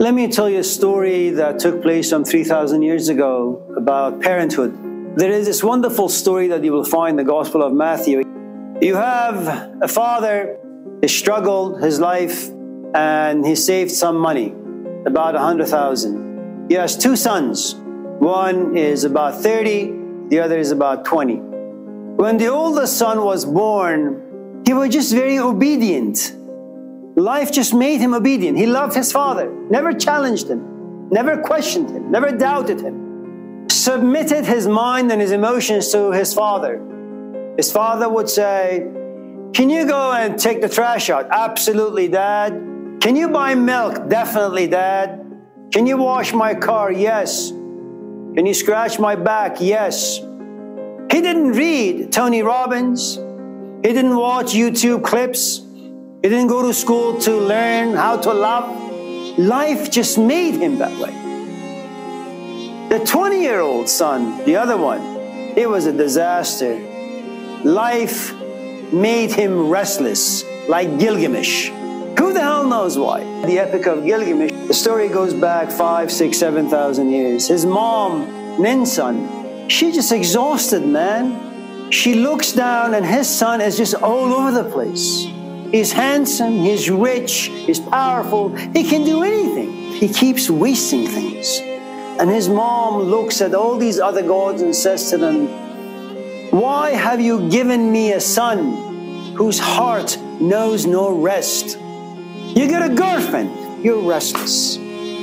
Let me tell you a story that took place some 3,000 years ago about parenthood. There is this wonderful story that you will find in the Gospel of Matthew. You have a father, he struggled his life, and he saved some money, about 100,000. He has two sons. One is about 30, the other is about 20. When the oldest son was born, he was just very obedient. Life just made him obedient. He loved his father, never challenged him, never questioned him, never doubted him. Submitted his mind and his emotions to his father. His father would say, "Can you go and take the trash out?" "Absolutely, Dad." "Can you buy milk?" "Definitely, Dad." "Can you wash my car?" "Yes." "Can you scratch my back?" "Yes." He didn't read Tony Robbins. He didn't watch YouTube clips. He didn't go to school to learn how to love. Life just made him that way. The 20-year-old son, the other one, it was a disaster. Life made him restless, like Gilgamesh. Who the hell knows why? The Epic of Gilgamesh, the story goes back 5, 6, 7,000 years. His mom, Ninsun, she's just exhausted, man. She looks down and his son is just all over the place. He's handsome, he's rich, he's powerful, he can do anything. He keeps wasting things. And his mom looks at all these other gods and says to them, "Why have you given me a son whose heart knows no rest? You got a girlfriend, you're restless,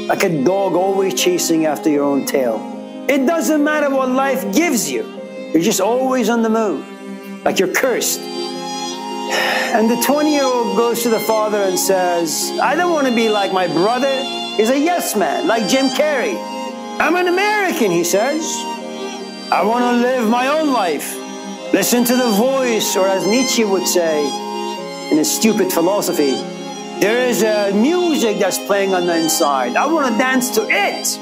like a dog always chasing after your own tail. It doesn't matter what life gives you, you're just always on the move, like you're cursed." And the 20-year-old goes to the father and says, "I don't want to be like my brother. He's a yes man, like Jim Carrey. I'm an American," he says. "I want to live my own life. Listen to the voice," or as Nietzsche would say in his stupid philosophy, "There is a music that's playing on the inside. I want to dance to it."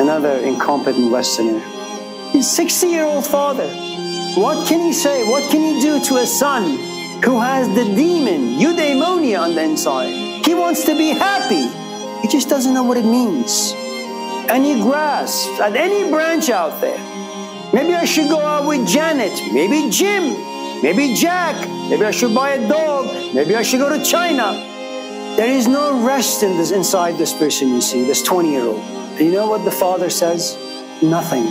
Another incompetent Westerner. His 60-year-old father. What can he say? What can he do to a son who has the demon, eudaimonia, on the inside? He wants to be happy. He just doesn't know what it means. And he grasps at any branch out there. Maybe I should go out with Janet, maybe Jim, maybe Jack, maybe I should buy a dog, maybe I should go to China. There is no rest in this, inside this person, you see, this 20-year-old. And you know what the father says? Nothing.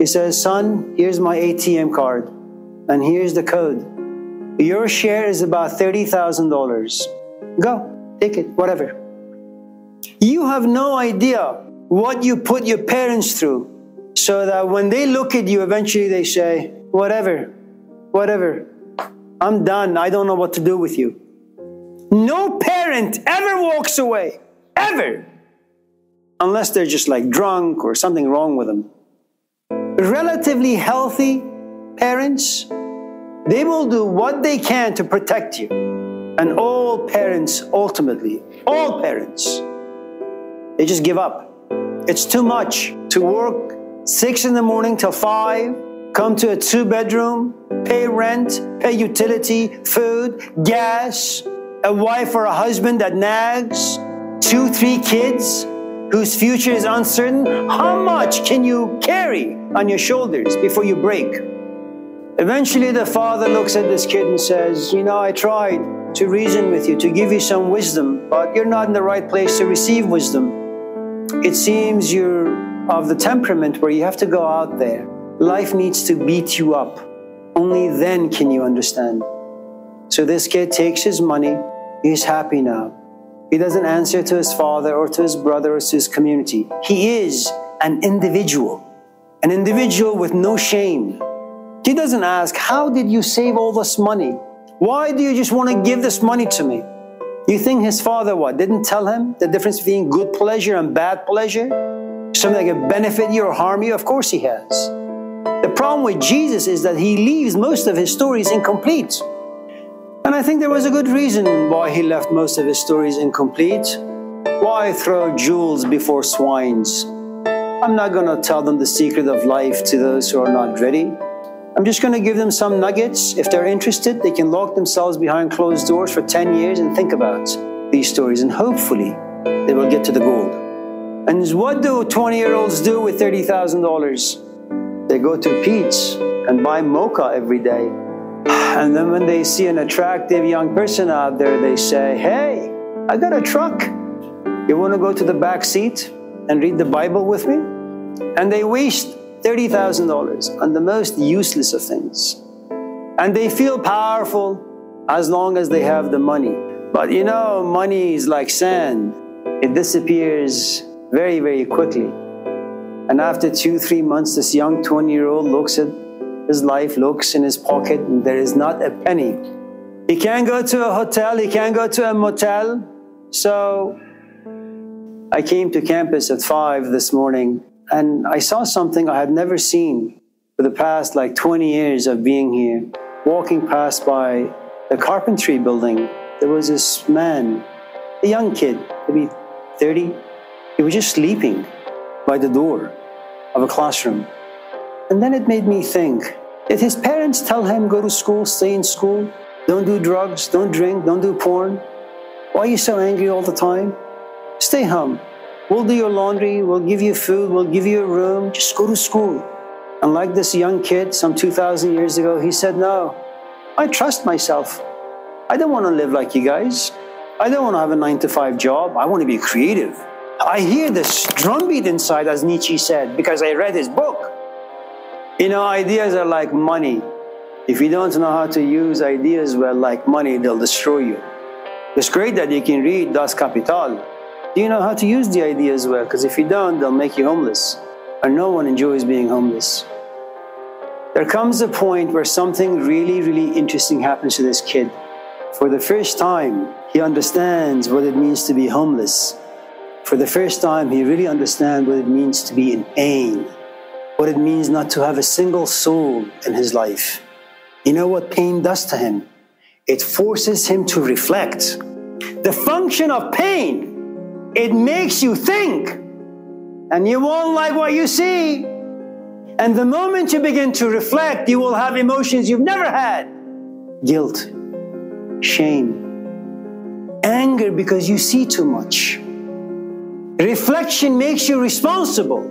He says, "Son, here's my ATM card, and here's the code. Your share is about $30,000. Go, take it, whatever." You have no idea what you put your parents through, so that when they look at you, eventually they say, "Whatever, whatever, I'm done. I don't know what to do with you." No parent ever walks away, ever, unless they're just like drunk or something wrong with them. Relatively healthy parents, they will do what they can to protect you. And all parents, ultimately, all parents, they just give up. It's too much to work 6 in the morning till 5, come to a 2-bedroom, pay rent, pay utility, food, gas, a wife or a husband that nags, 2, 3 kids whose future is uncertain. How much can you carry on your shoulders before you break? Eventually the father looks at this kid and says, "You know, I tried to reason with you, to give you some wisdom, but you're not in the right place to receive wisdom. It seems you're of the temperament where you have to go out there. Life needs to beat you up. Only then can you understand." So this kid takes his money. He's happy now. He doesn't answer to his father or to his brother or to his community. He is an individual with no shame. He doesn't ask, "How did you save all this money? Why do you just want to give this money to me?" You think his father didn't tell him the difference between good pleasure and bad pleasure? Something that can benefit you or harm you? Of course he has. The problem with Jesus is that he leaves most of his stories incomplete. And I think there was a good reason why he left most of his stories incomplete. Why throw jewels before swines? I'm not going to tell them the secret of life to those who are not ready. I'm just going to give them some nuggets. If they're interested, they can lock themselves behind closed doors for 10 years and think about these stories. And hopefully, they will get to the gold. And what do 20-year-olds do with $30,000? They go to Pete's and buy mocha every day. And then when they see an attractive young person out there, they say, hey, I got a truck. You want to go to the back seat and read the Bible with me? And they waste $30,000 on the most useless of things. And they feel powerful as long as they have the money. But you know, money is like sand. It disappears very, very quickly. And after 2-3 months, this young 20-year-old looks at his life, looks in his pocket, and there is not a penny. He can't go to a hotel, he can't go to a motel. So I came to campus at 5 this morning, and I saw something I had never seen for the past 20 years of being here. Walking past by the carpentry building, there was this man, a young kid, maybe 30. He was just sleeping by the door of a classroom. And then it made me think, did his parents tell him, go to school, stay in school, don't do drugs, don't drink, don't do porn? Why are you so angry all the time? Stay home. We'll do your laundry, we'll give you food, we'll give you a room, just go to school. And like this young kid some 2,000 years ago, he said, no, I trust myself. I don't want to live like you guys. I don't want to have a 9-to-5 job. I want to be creative. I hear this drumbeat inside, as Nietzsche said, because I read his book. You know, ideas are like money. If you don't know how to use ideas well, like money, they'll destroy you. It's great that you can read Das Kapital. Do you know how to use the ideas well? Because if you don't, they'll make you homeless. And no one enjoys being homeless. There comes a point where something really, really interesting happens to this kid. For the first time, he understands what it means to be homeless. For the first time, he really understands what it means to be in pain. What it means not to have a single soul in his life. You know what pain does to him? It forces him to reflect. The function of pain, it makes you think. And you won't like what you see. And the moment you begin to reflect, you will have emotions you've never had. Guilt, shame, anger because you see too much. Reflection makes you responsible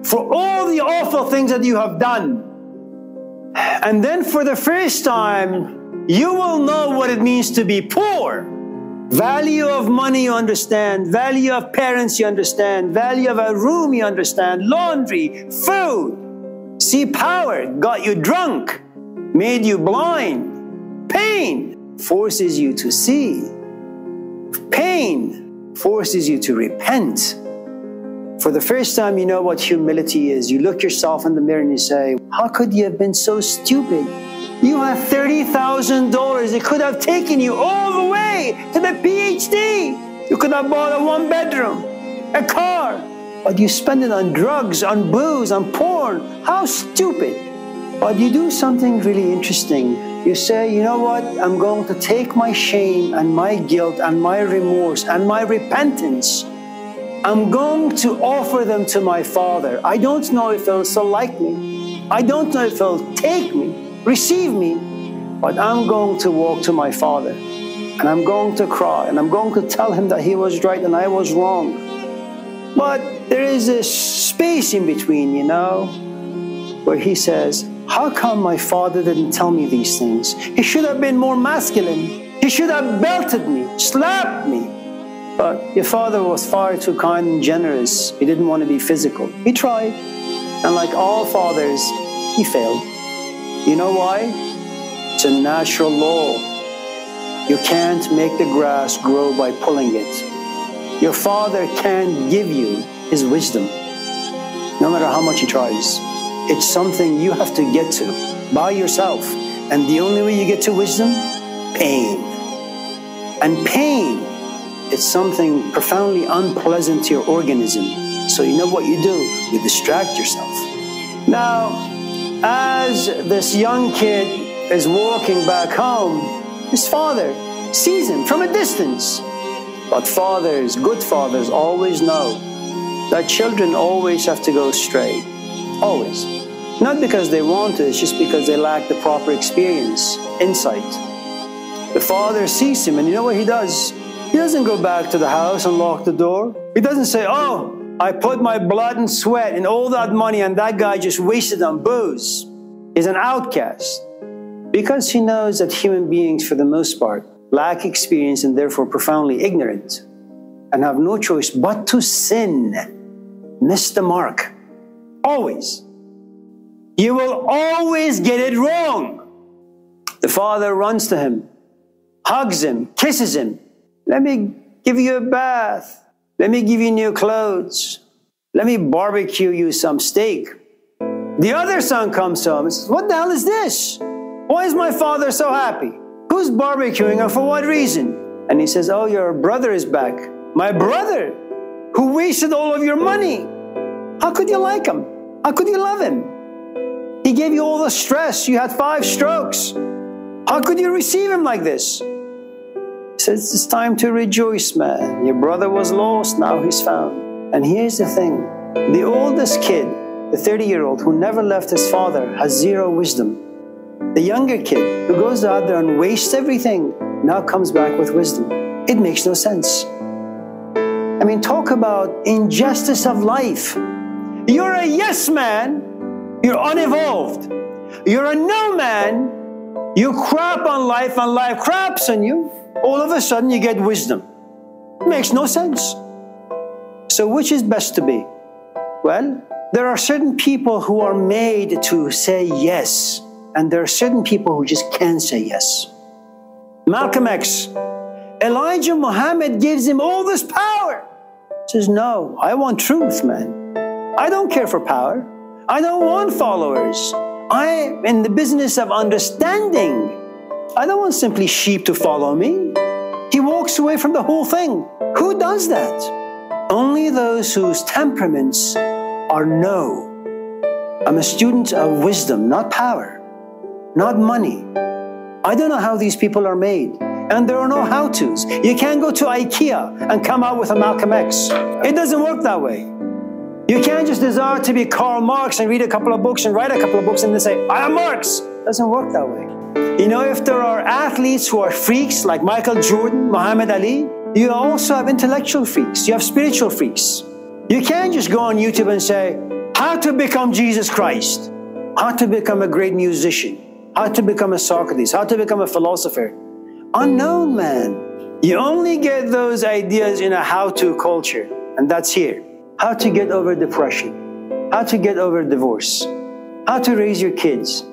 for all the awful things that you have done. And then for the first time, you will know what it means to be poor. Value of money you understand, value of parents you understand, value of a room you understand, laundry, food. See, power got you drunk, made you blind. Pain forces you to see. Pain forces you to repent. For the first time, you know what humility is. You look yourself in the mirror and you say, how could you have been so stupid? You have $30,000. It could have taken you all the way to the PhD. You could have bought a 1-bedroom, a car. But you spend it on drugs, on booze, on porn. How stupid. But you do something really interesting. You say, you know what? I'm going to take my shame and my guilt and my remorse and my repentance. I'm going to offer them to my Father. I don't know if He'll still like me. I don't know if He'll take me, receive me. But I'm going to walk to my Father. And I'm going to cry. And I'm going to tell Him that He was right and I was wrong. But there is this space in between, you know, where he says, how come my father didn't tell me these things? He should have been more masculine. He should have belted me, slapped me. But your father was far too kind and generous. He didn't want to be physical. He tried. And like all fathers, he failed. You know why? It's a natural law. You can't make the grass grow by pulling it. Your father can't give you his wisdom, no matter how much he tries. It's something you have to get to by yourself. And the only way you get to wisdom? Pain. And pain is something profoundly unpleasant to your organism. So you know what you do? You distract yourself. Now, as this young kid is walking back home, his father sees him from a distance. But fathers, good fathers, always know that children always have to go astray. Always. Not because they want to, it's just because they lack the proper experience, insight. The father sees him, and you know what he does? He doesn't go back to the house and lock the door. He doesn't say, oh, I put my blood and sweat and all that money and that guy just wasted on booze. He's an outcast. Because he knows that human beings, for the most part, lack experience and therefore profoundly ignorant and have no choice but to sin. Miss the mark. Always. You will always get it wrong. The father runs to him, hugs him, kisses him. Let me give you a bath. Let me give you new clothes. Let me barbecue you some steak. The other son comes to him and says, what the hell is this? Why is my father so happy? Who's barbecuing and for what reason? And he says, oh, your brother is back. My brother, who wasted all of your money. How could you like him? How could you love him? He gave you all the stress. You had 5 strokes. How could you receive him like this? He says, it's time to rejoice, man. Your brother was lost, now he's found. And here's the thing. The oldest kid, the 30-year-old who never left his father, has 0 wisdom. The younger kid who goes out there and wastes everything now comes back with wisdom. It makes no sense. I mean, talk about injustice of life. You're a yes man. You're unevolved. You're a no man. You crap on life and life craps on you. All of a sudden you get wisdom. It makes no sense. So which is best to be? Well, there are certain people who are made to say yes. And there are certain people who just can't say yes. Malcolm X, Elijah Muhammad gives him all this power. He says, no, I want truth, man. I don't care for power. I don't want followers. I'm in the business of understanding. I don't want simply sheep to follow me. He walks away from the whole thing. Who does that? Only those whose temperaments are no. I'm a student of wisdom, not power. Not money. I don't know how these people are made. And there are no how-tos. You can't go to IKEA and come out with a Malcolm X. It doesn't work that way. You can't just desire to be Karl Marx and read a couple of books and write a couple of books and then say, I am Marx. It doesn't work that way. You know, if there are athletes who are freaks like Michael Jordan, Muhammad Ali, you also have intellectual freaks. You have spiritual freaks. You can't just go on YouTube and say, how to become Jesus Christ, how to become a great musician, how to become a Socrates, how to become a philosopher. Unknown, man. You only get those ideas in a how-to culture, and that's here. How to get over depression, how to get over divorce, how to raise your kids,